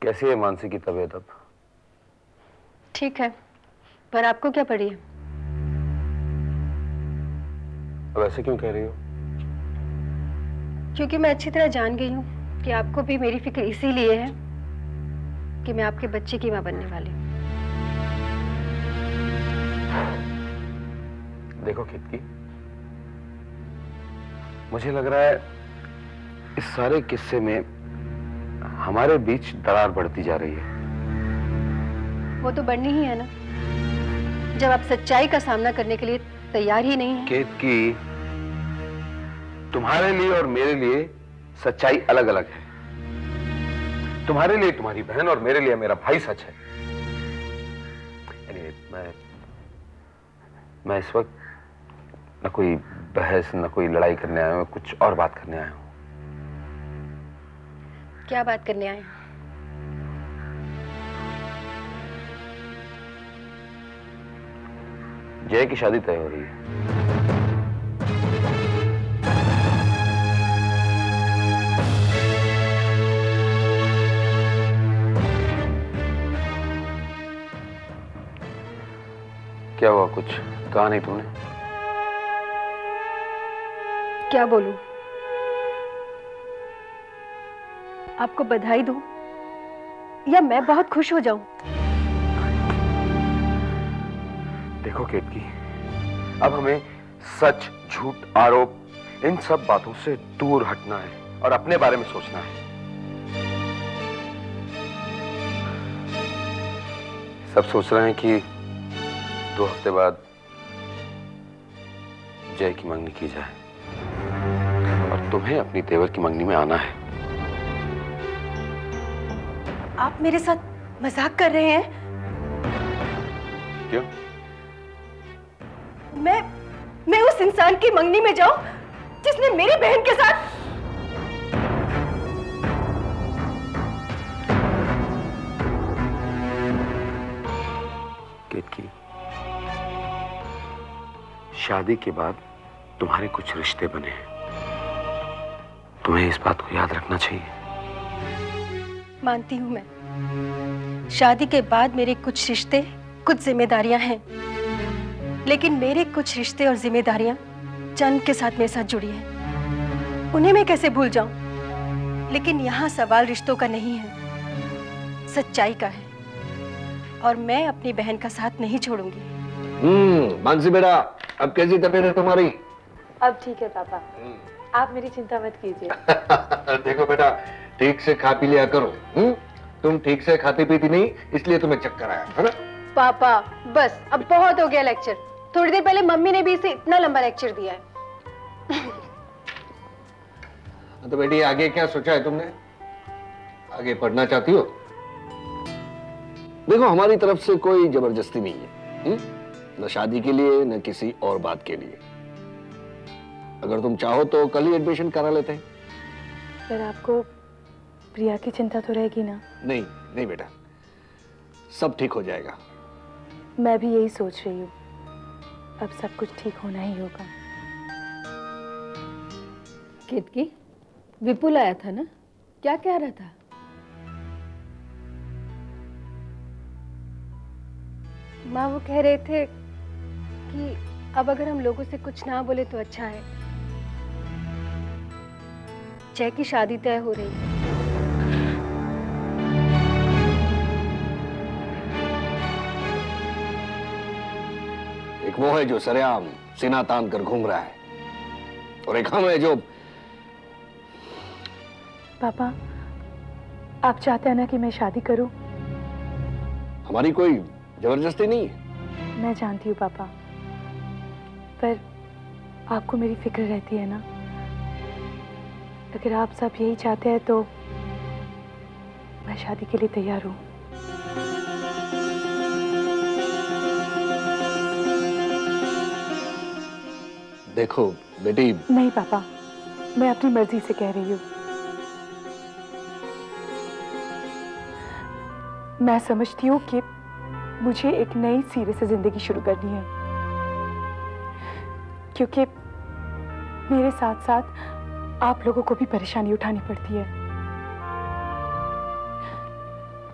कैसी है मानसी की तबीयत अब? ठीक है, पर आपको क्या पड़ी है? अब ऐसे क्यों कह रही हो? क्योंकि मैं अच्छी तरह जान गई हूँ कि आपको भी मेरी फिक्र इसीलिए है कि मैं आपके बच्चे की माँ बनने वाली हूँ। देखो कीर्ति, मुझे लग रहा है इस सारे किस्से में हमारे बीच दरार बढ़ती जा रही है। वो तो बढ़नी ही है ना, जब आप सच्चाई का सामना करने के लिए तैयार ही नहीं है। कीर्ति, तुम्हारे लिए और मेरे लिए सच्चाई अलग अलग है। तुम्हारे लिए तुम्हारी बहन और मेरे लिए मेरा भाई सच है। मैं इस वक्त न कोई बहस न कोई लड़ाई करने आया हूं, कुछ और बात करने आया हूं। क्या बात करने आए? जय की शादी तय हो रही है। क्या हुआ, कुछ कहा नहीं तूने? क्या बोलूं? आपको बधाई दूं या मैं बहुत खुश हो जाऊं? देखो केतकी, अब हमें सच, झूठ, आरोप इन सब बातों से दूर हटना है और अपने बारे में सोचना है। सब सोच रहे हैं कि 2 हफ्ते बाद जय की मंगनी की जाए और तुम्हें अपनी तेवर की मंगनी में आना है। आप मेरे साथ मजाक कर रहे हैं? क्यों? मैं उस इंसान की मंगनी में जाऊं जिसने मेरी बहन के साथ। केतकी, शादी के बाद तुम्हारे कुछ रिश्ते बने हैं, तुम्हें इस बात को याद रखना चाहिए। मानती हूं मैं, शादी के बाद मेरे कुछ रिश्ते, कुछ जिम्मेदारियां हैं, लेकिन मेरे कुछ रिश्ते और जिम्मेदारियां जन्म के साथ मेरे साथ जुड़ी हैं। उन्हें मैं कैसे भूल जाऊं? लेकिन यहाँ सवाल रिश्तों का नहीं है, सच्चाई का है, और मैं अपनी बहन का साथ नहीं छोड़ूंगी। मानसी बेटा, अब कैसी तबीयत है तुम्हारी? अब ठीक है पापा, आप मेरी चिंता मत कीजिए। देखो बेटा, ठीक से खा पी लिया करो। तुम ठीक से खाती पीती नहीं, इसलिए तुम्हें चक्कर आया है ना? पापा बस, अब बहुत हो गया लेक्चर। थोड़ी देर पहले मम्मी ने भी इसे इतना लंबा लेक्चर दिया है। तो बेटी, आगे क्या सोचा है तुमने? आगे पढ़ना चाहती हो? देखो, हमारी तरफ से कोई जबरदस्ती नहीं है, न शादी के लिए न किसी और बात के लिए। अगर तुम चाहो तो कल ही एडमिशन करा लेते हैं। पर आपको प्रिया की चिंता तो रहेगी ना? नहीं नहीं बेटा, सब ठीक हो जाएगा। मैं भी यही सोच रही हूँ, अब सब कुछ ठीक होना ही होगा। केतकी, विपुल आया था ना, क्या कह रहा था? माँ वो कह रहे थे कि अब अगर हम लोगों से कुछ ना बोले तो अच्छा है। जय की शादी तय हो रही है। एक वो है जो सरेआम सीना तान कर घूम रहा है, और एक हम है जो... पापा, आप चाहते हैं ना कि मैं शादी करूं? हमारी कोई जबरदस्ती नहीं है। मैं जानती हूँ पापा, पर आपको मेरी फिक्र रहती है ना। अगर आप सब यही चाहते हैं तो मैं शादी के लिए तैयार हूँ। देखो बेटी... नहीं पापा, मैं अपनी मर्जी से कह रही हूँ। मैं समझती हूँ कि मुझे एक नई सिरे से जिंदगी शुरू करनी है, क्योंकि मेरे साथ साथ आप लोगों को भी परेशानी उठानी पड़ती है।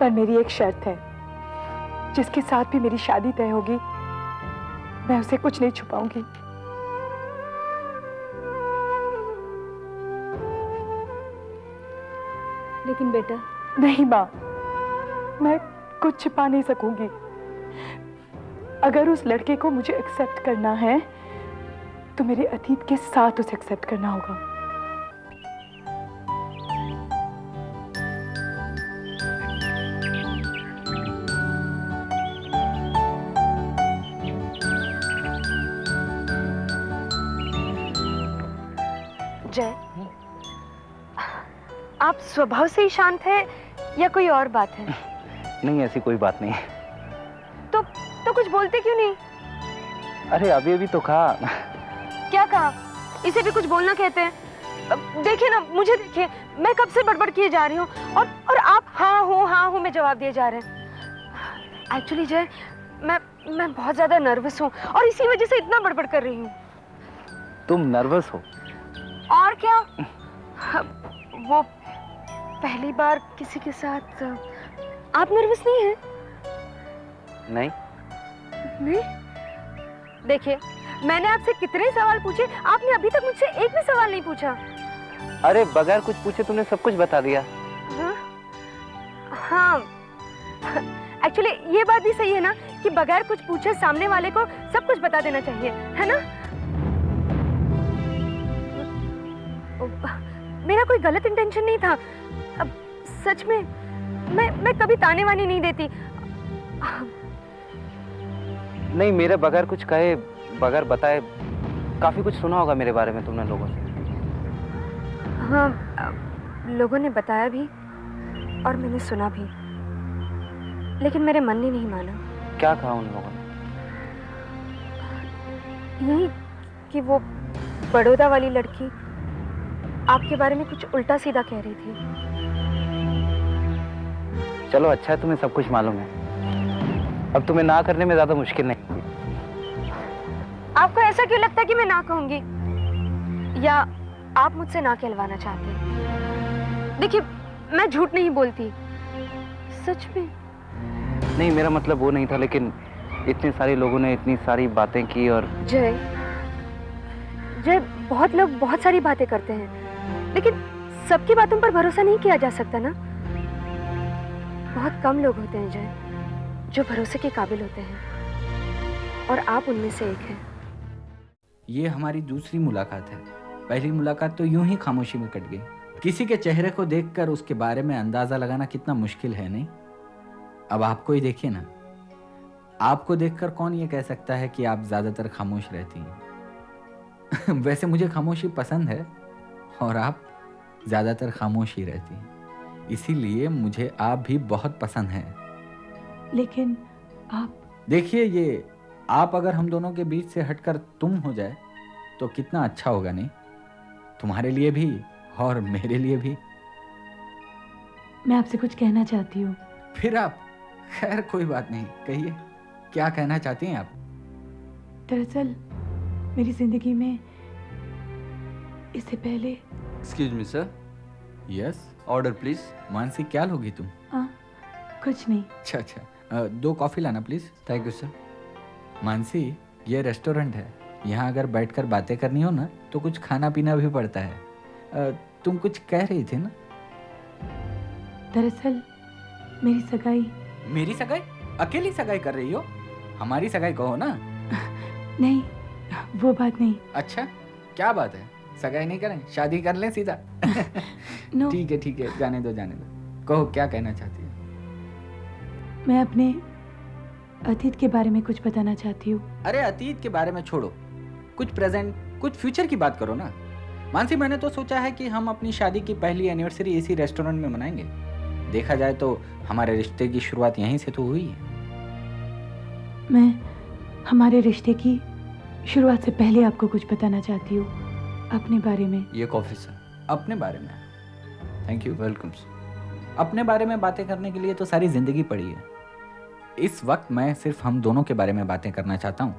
पर मेरी एक शर्त है, जिसके साथ भी मेरी शादी तय होगी, मैं उसे कुछ नहीं छुपाऊंगी। लेकिन बेटा। नहीं माँ, मैं कुछ छिपा नहीं सकूंगी। अगर उस लड़के को मुझे एक्सेप्ट करना है तो मेरे अतीत के साथ उसे एक्सेप्ट करना होगा। जय, आप स्वभाव से ही शांत है या कोई और बात है? नहीं, ऐसी कोई बात नहीं है। तो कुछ बोलते क्यों नहीं? अरे अभी अभी तो कहा। क्या कहा? इसे भी कुछ बोलना कहते हैं? देखिए ना, मुझे देखिए, मैं कब से बड़बड़ किए जा रही हूँ और आप हाँ हो में जवाब दिए जा रहे हैं। एक्चुअली जय, मैं बहुत ज्यादा नर्वस हूँ और इसी वजह से इतना बड़बड़ कर रही हूँ। तुम नर्वस हो? और क्या, वो पहली बार किसी के साथ। आप नर्वस नहीं हैं? नहीं। देखिए, मैंने आपसे कितने सवाल पूछे, आपने अभी तक मुझसे एक भी सवाल नहीं पूछा। अरे बगैर कुछ पूछे तुमने सब कुछ बता दिया। हाँ, एक्चुअली ये बात भी सही है ना कि बगैर कुछ पूछे सामने वाले को सब कुछ बता देना चाहिए, है ना? मेरा कोई गलत इंटेंशन नहीं था। अब सच में मैं कभी ताने वानी नहीं देती। नहीं, मेरे बगैर कुछ कहे, बगैर बताए काफी कुछ सुना होगा मेरे बारे में तुमने लोगों से। हाँ, लोगों ने बताया भी और मैंने सुना भी, लेकिन मेरे मन ने नहीं माना। क्या कहा उन लोगों ने? यही कि वो बड़ौदा वाली लड़की आपके बारे में कुछ उल्टा सीधा कह रही थी। चलो अच्छा है, तुम्हें सब कुछ मालूम है। अब तुम्हें ना करने में ज्यादा मुश्किल नहीं होगी। आपको ऐसा क्यों लगता है कि मैं ना कहूंगी, या आप मुझसे ना कहलवाना चाहते हैं? देखिए, मैं झूठ नहीं बोलती, सच में। नहीं, मेरा मतलब वो नहीं था, लेकिन इतने सारे लोगों ने इतनी सारी बातें की और जय, बहुत लोग बहुत सारी बातें करते हैं, लेकिन सबकी बातों पर भरोसा नहीं किया जा सकता ना। बहुत कम लोग होते हैं जय जो भरोसे के काबिल होते हैं, और आप उनमें से एक हैं। ये हमारी दूसरी मुलाकात है। पहली मुलाकात तो यूं ही खामोशी में कट गई। किसी के चेहरे को देखकर उसके बारे में अंदाजा लगाना कितना मुश्किल है, नहीं? अब आपको ही देखिए ना, आपको देखकर कौन ये कह सकता है कि आप ज्यादातर खामोश रहती हैं। वैसे मुझे खामोशी पसंद है और आप ज्यादातर खामोश ही रहती हैं, इसीलिए मुझे आप भी बहुत पसंद हैं। लेकिन आप देखिए, ये आप अगर हम दोनों के बीच से हटकर तुम हो जाए तो कितना अच्छा होगा, नहीं? तुम्हारे लिए भी और मेरे लिए भी। मैं आपसे कुछ कहना चाहती हूँ। फिर आप? खैर कोई बात नहीं, कहिए क्या कहना चाहती हैं आप? दरअसल मेरी जिंदगी में इससे पहले। Excuse me sir. Yes, order please. Mansi क्या लोगी तुम? कुछ नहीं। अच्छा, 2 कॉफी लाना please. Thank you sir. Mansi, ये रेस्टोरेंट है, यहाँ अगर बैठकर बातें करनी हो ना तो कुछ खाना पीना भी पड़ता है। तुम कुछ कह रही थी ना? दरअसल मेरी सगाई। मेरी सगाई? अकेली सगाई कर रही हो? हमारी सगाई कहो ना। नहीं, वो बात नहीं। अच्छा, क्या बात है? सगाई नहीं करें, शादी कर लें सीधा। नो। ठीक है, जाने दो। कहो क्या कहना चाहती है? मैं अपने अतीत के बारे में कुछ बताना चाहती हूँ। अरे अतीत के बारे में छोड़ो, कुछ प्रेजेंट, कुछ फ्यूचर की बात करो ना। मानसी, मैंने तो सोचा है कि हम अपनी शादी की पहली एनिवर्सरी इसी रेस्टोरेंट में मनाएंगे। देखा जाए तो हमारे रिश्ते की शुरुआत यहीं से तो हुई है। मैं हमारे रिश्ते की शुरुआत से पहले आपको कुछ बताना चाहती हूँ अपने बारे में। ये कॉफी सर। अपने बारे में? Thank you. Welcome sir. अपने बारे में बातें करने के लिए तो सारी जिंदगी पड़ी है। इस वक्त मैं सिर्फ हम दोनों के बारे में बातें करना चाहता हूँ।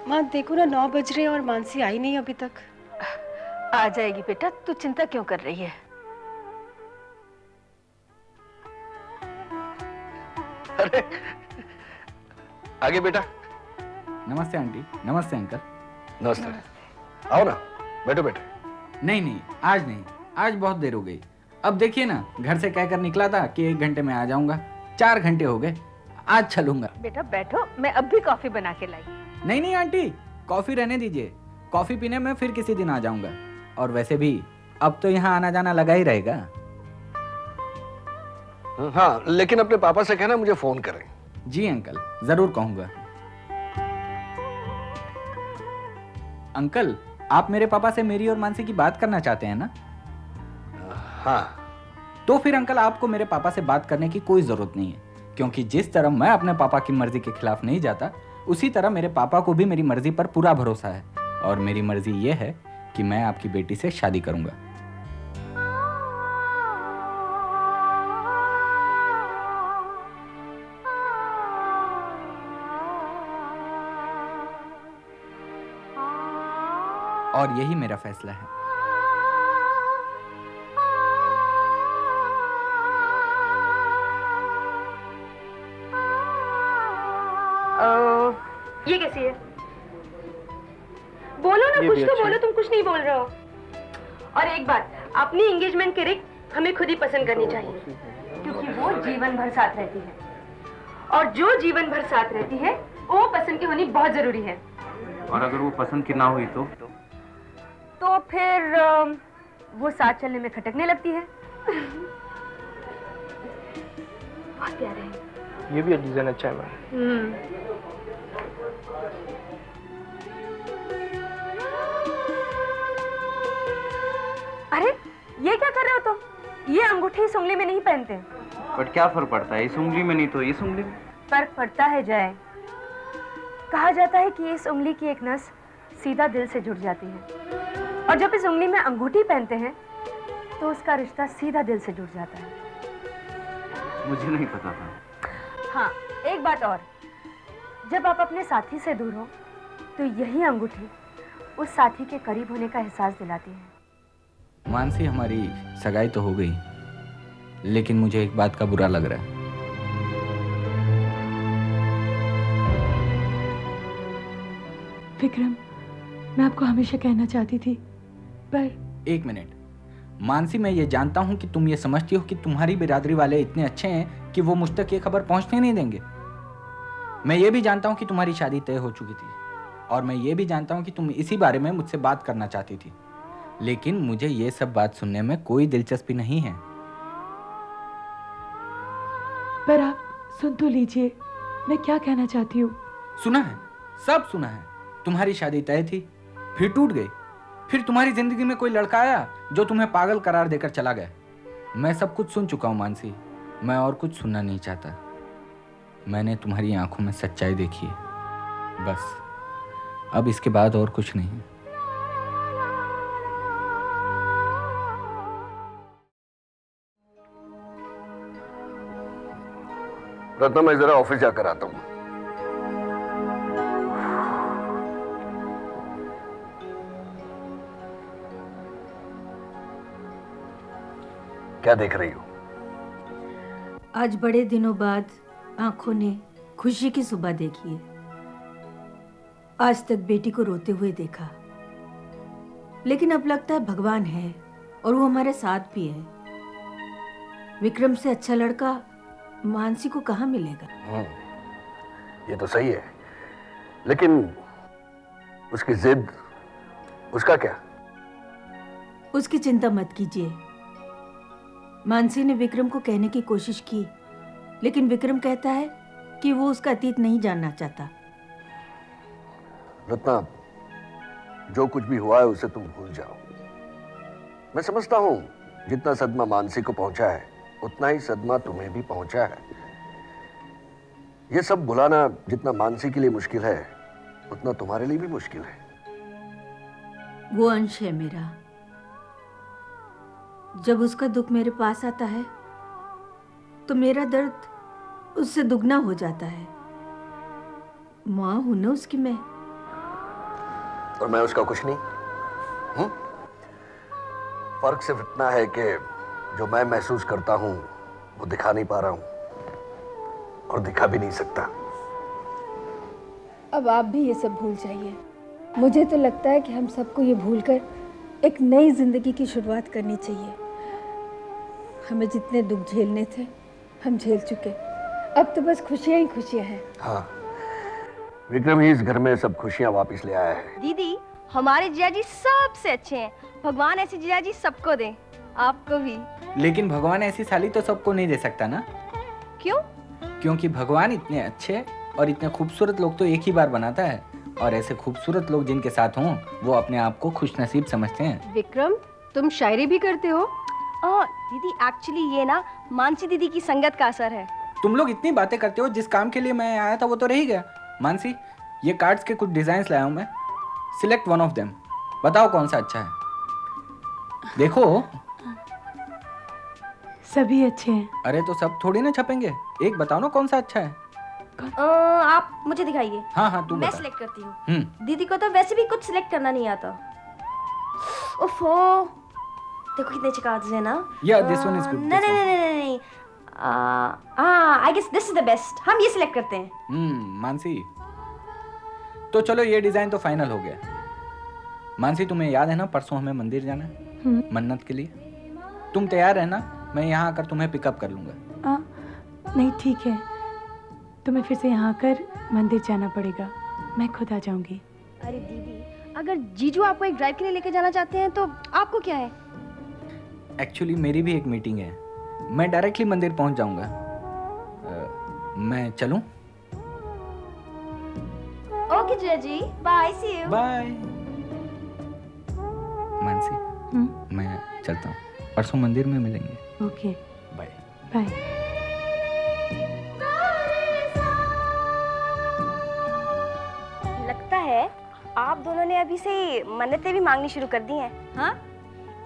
माँ देखो ना, 9 बज रहे हैं और मानसी आई नहीं अभी तक। आ जाएगी बेटा, तू चिंता क्यों कर रही है? अरे आगे बेटा। नमस्ते आंटी। नमस्ते अंकल। नमस्ते। आओ ना, बैठो बेटे। नहीं नहीं, आज नहीं, आज बहुत देर हो गई। अब देखिए ना, घर से कहकर निकला था कि 1 घंटे में आ जाऊंगा, 4 घंटे हो गए, आज चलूंगा। बेटा बैठो, मैं अब भी कॉफी बना के लाई। नहीं नहीं आंटी, कॉफी रहने दीजिए, कॉफी पीने में फिर किसी दिन आ जाऊंगा। और वैसे भी अब तो यहाँ आना जाना लगा ही रहेगा। हाँ, लेकिन अपने पापा से कहना मुझे फोन करें। जी अंकल, जरूर कहूंगा। अंकल, आप मेरे पापा से मेरी और मानसी की बात करना चाहते हैं ना? हाँ। तो फिर अंकल, आपको मेरे पापा से बात करने की कोई जरूरत नहीं है, क्योंकि जिस तरह मैं अपने पापा की मर्जी के खिलाफ नहीं जाता, उसी तरह मेरे पापा को भी मेरी मर्जी पर पूरा भरोसा है। और मेरी मर्जी यह है कि मैं आपकी बेटी से शादी करूंगा। और यही मेरा फैसला है। ये कैसी है? बोलो ना, कुछ तो बोलो, तुम कुछ नहीं बोल रहे हो। और एक बात, अपनी एंगेजमेंट की रिंग हमें खुद ही पसंद करनी चाहिए, क्योंकि वो जीवन भर साथ रहती है, और जो जीवन भर साथ रहती है वो पसंद की होनी बहुत जरूरी है। और अगर वो पसंद की ना हुई तो फिर वो साथ चलने में खटकने लगती है। बहुत प्यारे हैं। ये भी डिजाइन अच्छा है मैम। अरे ये क्या कर रहे हो तुम? ये अंगूठी इस उंगली में नहीं पहनते। बट क्या फर्क पड़ता है, इस उंगली में नहीं तो इस उंगली में? फर्क पड़ता है जय। कहा जाता है कि इस उंगली की एक नस सीधा दिल से जुड़ जाती है, और जब इस उंगली में अंगूठी पहनते हैं तो उसका रिश्ता सीधा दिल से जुड़ जाता है। मुझे नहीं पता था। हाँ, एक बात और, जब आप अपने साथी से दूर हो तो यही अंगूठी उस साथी के करीब होने का एहसास दिलाती है। मानसी, हमारी सगाई तो हो गई, लेकिन मुझे एक बात का बुरा लग रहा है। विक्रम, मैं आपको हमेशा कहना चाहती थी, पर 1 मिनट मानसी, मैं ये जानता हूं कि तुम ये समझती हो कि तुम्हारी बिरादरी वाले इतने अच्छे हैं कि वो मुझ तक ये खबर पहुंचने नहीं देंगे। मैं ये भी जानता हूं कि तुम्हारी शादी तय हो चुकी थी, और मैं ये भी जानता हूं कि तुम इसी बारे में मुझसे बात करना चाहती थी, लेकिन मुझे ये सब बात सुनने में कोई दिलचस्पी नहीं है। पर आप सुन तो लीजिए, मैं क्या कहना चाहती हूँ। सुना है, सब सुना है। तुम्हारी शादी तय थी, फिर टूट गई, फिर तुम्हारी जिंदगी में कोई लड़का आया जो तुम्हें पागल करार देकर चला गया। मैं सब कुछ सुन चुका हूं मानसी, मैं और कुछ सुनना नहीं चाहता। मैंने तुम्हारी आंखों में सच्चाई देखी है, बस। अब इसके बाद और कुछ नहीं। रत्ना, मैं जरा ऑफिस जाकर आता हूं। क्या देख रही हो? आज बड़े दिनों बाद आंखों ने खुशी की सुबह देखी है। आज तक बेटी को रोते हुए देखा, लेकिन अब लगता है भगवान है और वो हमारे साथ भी है। विक्रम से अच्छा लड़का मानसी को कहाँ मिलेगा? ये तो सही है, लेकिन उसकी जिद, उसका क्या? उसकी चिंता मत कीजिए। मानसी ने विक्रम को कहने की कोशिश की, लेकिन विक्रम कहता है कि वो उसका अतीत नहीं जानना चाहता। रत्ना, जो कुछ भी हुआ है उसे तुम भूल जाओ। मैं समझता हूं जितना सदमा मानसी को पहुंचा है उतना ही सदमा तुम्हें भी पहुंचा है। ये सब भुलाना जितना मानसी के लिए मुश्किल है उतना तुम्हारे लिए भी मुश्किल है। वो अंश है मेरा। जब उसका दुख मेरे पास आता है तो मेरा दर्द उससे दुगना हो जाता है। माँ हूं ना उसकी मैं। और मैं उसका कुछ नहीं। फर्क सिर्फ इतना है कि जो मैं महसूस करता हूं वो दिखा नहीं पा रहा हूं और दिखा भी नहीं सकता। अब आप भी ये सब भूल जाइए। मुझे तो लगता है कि हम सबको ये भूलकर एक नई जिंदगी की शुरुआत करनी चाहिए। हमें जितने दुख झेलने थे हम झेल चुके, अब तो बस खुशियां ही खुशियां हैं। हाँ, विक्रम ही इस घर में सब खुशियां वापस ले आया है। दीदी, हमारे जीजा जी सबसे अच्छे हैं। भगवान ऐसे जीजा जी सबको दे, आपको भी। लेकिन भगवान ऐसी साली तो सबको नहीं दे सकता ना। क्यों? क्योंकि भगवान इतने अच्छे और इतने खूबसूरत लोग तो एक ही बार बनाता है, और ऐसे खूबसूरत लोग जिनके साथ हों वो अपने आप को खुशनसीब समझते हैं। विक्रम, तुम शायरी भी करते हो? दीदी, एक्चुअली ये ना मानसी दीदी की संगत का असर है। तुम लोग इतनी बातें करते हो, जिस काम के लिए मैं आया था वो तो रह ही गया। मानसी, ये कार्ड्स के कुछ डिजाइन्स लाया हूं मैं, सिलेक्ट वन ऑफ देम। बताओ कौन सा अच्छा है। देखो, सभी अच्छे हैं। अरे तो सब थोड़ी ना छपेंगे, एक बताओ ना कौन सा अच्छा है। आप मुझे दिखाइए। हाँ तू मैं बता। सिलेक्ट करती हूँ। दीदी को तो वैसे भी कुछ सिलेक्ट करना नहीं आता। ओफो, देखो कितने चिकार्ड्स हैं ना। Yeah, this one is good, this one. नहीं। I guess this is the best. हम ये सिलेक्ट करते हैं। मानसी, तो चलो ये डिजाइन तो फाइनल हो गया। मानसी, तुम्हें याद है ना परसों हमें मंदिर जाना है मन्नत के लिए? तुम तैयार है ना? मैं यहाँ आकर तुम्हें पिकअप कर लूंगा। नहीं, ठीक है, तुम्हें फिर से यहाँ आकर मंदिर जाना पड़ेगा, मैं खुद आ जाऊंगी। अरे दीदी, अगर जीजू आपको एक ड्राइव के लिए लेके जाना चाहते हैं तो आपको क्या है? एक्चुअली मेरी भी एक मीटिंग है, मैं डायरेक्टली मंदिर पहुंच जाऊंगा। मैं चलूं? ओके जीजा जी, bye, see you. Bye. Mansi, मैं चलता हूँ, परसों मंदिर में मिलेंगे। Okay, bye bye. लगता है आप दोनों ने अभी से मन्नतें भी मांगनी शुरू कर दी हैं। हाँ,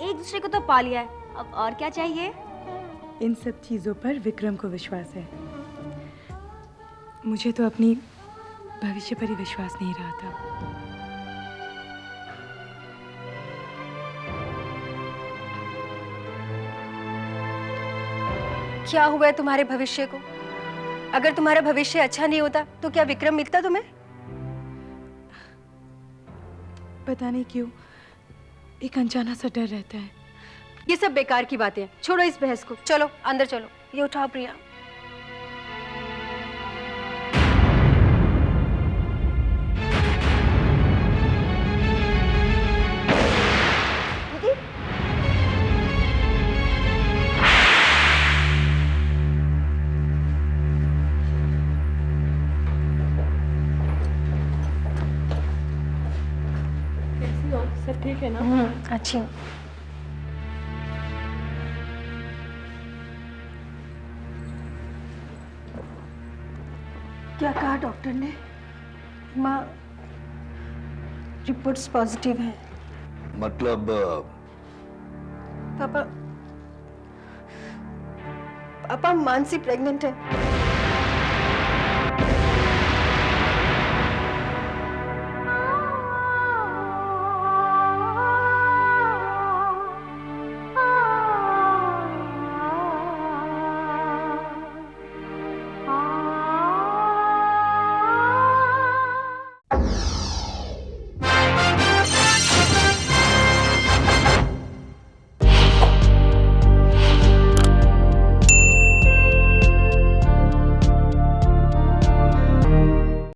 एक दूसरे को तो पा लिया है, अब और क्या चाहिए? इन सब चीज़ों पर विक्रम को विश्वास है, मुझे तो अपनी भविष्य पर ही विश्वास नहीं रहा था। क्या हुआ है तुम्हारे भविष्य को? अगर तुम्हारा भविष्य अच्छा नहीं होता तो क्या विक्रम मिलता तुम्हें? पता नहीं क्यों एक अनजाना सा डर रहता है। ये सब बेकार की बातें हैं, छोड़ो इस बहस को। चलो अंदर चलो। ये उठाओ प्रिया। सब ठीक है ना? अच्छी हूँ। क्या कहा डॉक्टर ने? माँ, रिपोर्ट्स पॉजिटिव हैं। मतलब पापा मानसी प्रेग्नेंट है।